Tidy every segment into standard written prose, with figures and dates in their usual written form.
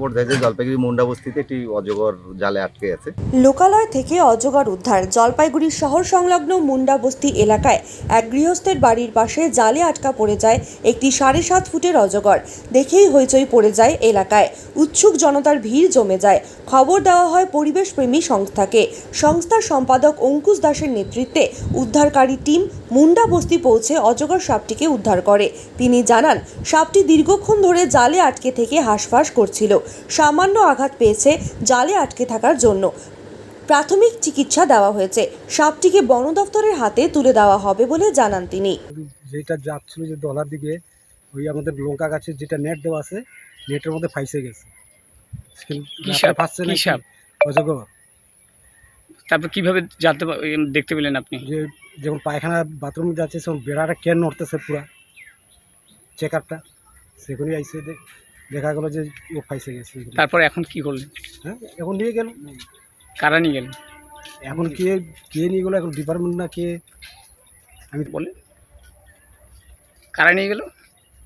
খবর দেয় যে জলপাইগুড়ি মুন্ডা বস্তিতে একটি অজগর জালে আটকে আছে। লোকালয় থেকে অজগর উদ্ধার। জলপাইগুড়ি শহর সংলগ্ন মুন্ডা বস্তি এলাকায় এক গৃহস্থের বাড়ির পাশে জালে আটকা পড়ে যায় একটি 7.5 ফুটের অজগর। দেখেই হইচই পড়ে যায় এলাকায়। উৎসুক জনতার ভিড় জমে যায়। খবর দেওয়া হয় পরিবেশপ্রেমী সংস্থাকে। সংস্থার সম্পাদক অঙ্কুশ দাসের নেতৃত্বে উদ্ধারকারী টিম মুন্ডা বস্তি পৌঁছে অজগর সাপটিকে উদ্ধার করে। তিনি জানান, সাপটি দীর্ঘক্ষণ ধরে জালে আটকে থেকে হাঁসফাঁস করছিল। সামান্য আঘাত পেয়েছে জালে আটকে থাকার জন্য। প্রাথমিক চিকিৎসা দেওয়া হয়েছে। সাপটিকে বন দফতরের হাতে তুলে দেওয়া হবে বলে জানান তিনি। যেটা যাচ্ছিল যে দলার দিকে ওই আমাদের লঙ্কা গাছের যেটা নেট দেওয়া আছে, নেটের মধ্যে ফাইসে গেছে। অজগর। তারপর কিভাবে দেখতে পেলেন আপনি? যে যখন পায়খানা বাথরুম যাচ্ছে তখন বেড়াটা কেন নড়তেছে পুরা চেকারটা, সেখানেই আইসে দেখা গেল যে ও ফাইসে গেছে। তারপর এখন কি করলেন? হ্যাঁ, এখন নিয়ে গেল। কারা নিয়ে গেলেন? এখন কে নিয়ে গেলো, এখন ডিপার্টমেন্ট না কে আমি বলে কারা নিয়ে গেল?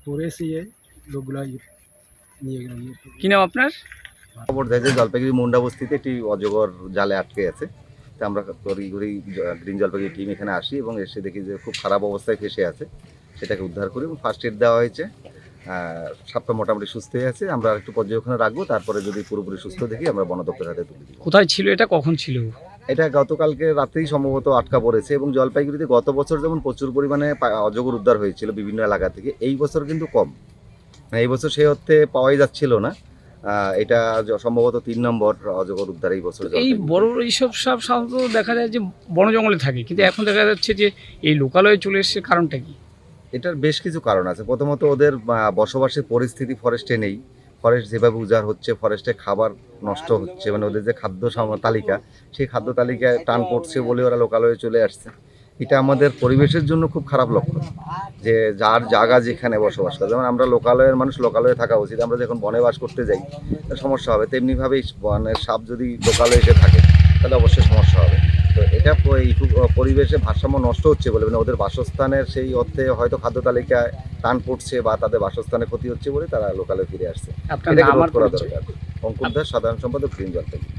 পরে এসে লোকগুলা নিয়ে গেল। কি নাম আপনার? খবর দেয় যে জলপাইগুড়ি মুন্ডা বস্তিতে একটি অজগর জালে আটকে আছে। তো আমরা তড়িঘড়ি গ্রিন জলপাইগুড়ি টিম এখানে আসি এবং এসে দেখি যে খুব খারাপ অবস্থায় ফেসে আছে। সেটাকে উদ্ধার করি এবং ফার্স্ট এড দেওয়া হয়েছে। সাপটা মোটামুটি সুস্থ হয়ে আছে। আমরা একটু পর্যবেক্ষণে রাখবো, তারপরে যদি পুরোপুরি সুস্থ দেখি আমরা বন দপ্তরের হাতে তুলে দিই। কোথায় ছিল এটা, কখন ছিল? এটা গতকালকে রাতেই সম্ভবত আটকা পড়েছে এবং জলপাইগুড়িতে গত বছর যেমন প্রচুর পরিমাণে অজগর উদ্ধার হয়েছিল বিভিন্ন এলাকা থেকে, এই বছর কিন্তু কম। এই বছর সেই অর্থে পাওয়াই যাচ্ছিল না। এটা সম্ভবত 3 নম্বর অজগর উদ্ধার এই বছর। এই বড় এইসব সাপ সাধারণত দেখা যায় যে বন জঙ্গলে থাকে, কিন্তু এখন দেখা যাচ্ছে যে এই লোকালয়ে চলে এসছে। কারণটা কি? এটার বেশ কিছু কারণ আছে। প্রথমত ওদের বসবাসের পরিস্থিতি ফরেস্টে নেই। ফরেস্ট যেভাবে উজাড় হচ্ছে, ফরেস্টে খাবার নষ্ট হচ্ছে, মানে ওদের যে খাদ্য তালিকা, সেই খাদ্য তালিকায় টান পড়ছে বলে ওরা লোকালয়ে চলে আসছে। এটা আমাদের পরিবেশের জন্য খুব খারাপ লক্ষণ যে যার জায়গা যেখানে বসবাস করে, যেমন আমরা লোকালয়ের মানুষ লোকালয়ে থাকা উচিত। আমরা যখন বনে বাস করতে যাই সমস্যা হবে, তেমনিভাবেই বনের সাপ যদি লোকালয়ে এসে থাকে তাহলে অবশ্যই সমস্যা হবে। তো এটা পরিবেশে ভারসাম্য নষ্ট হচ্ছে বলে, মানে ওদের বাসস্থানের সেই অর্থে হয়তো খাদ্য তালিকায় টান পড়ছে বা তাদের বাসস্থানে ক্ষতি হচ্ছে বলে তারা লোকালয়ে ফিরে আসছে। আপনার এটাকে নাম রোধ আর করা পরিচয়? দরকার। অঙ্কুশ দাস, সাধারণ সম্পাদক, গ্রিন জলপাইগুড়ি।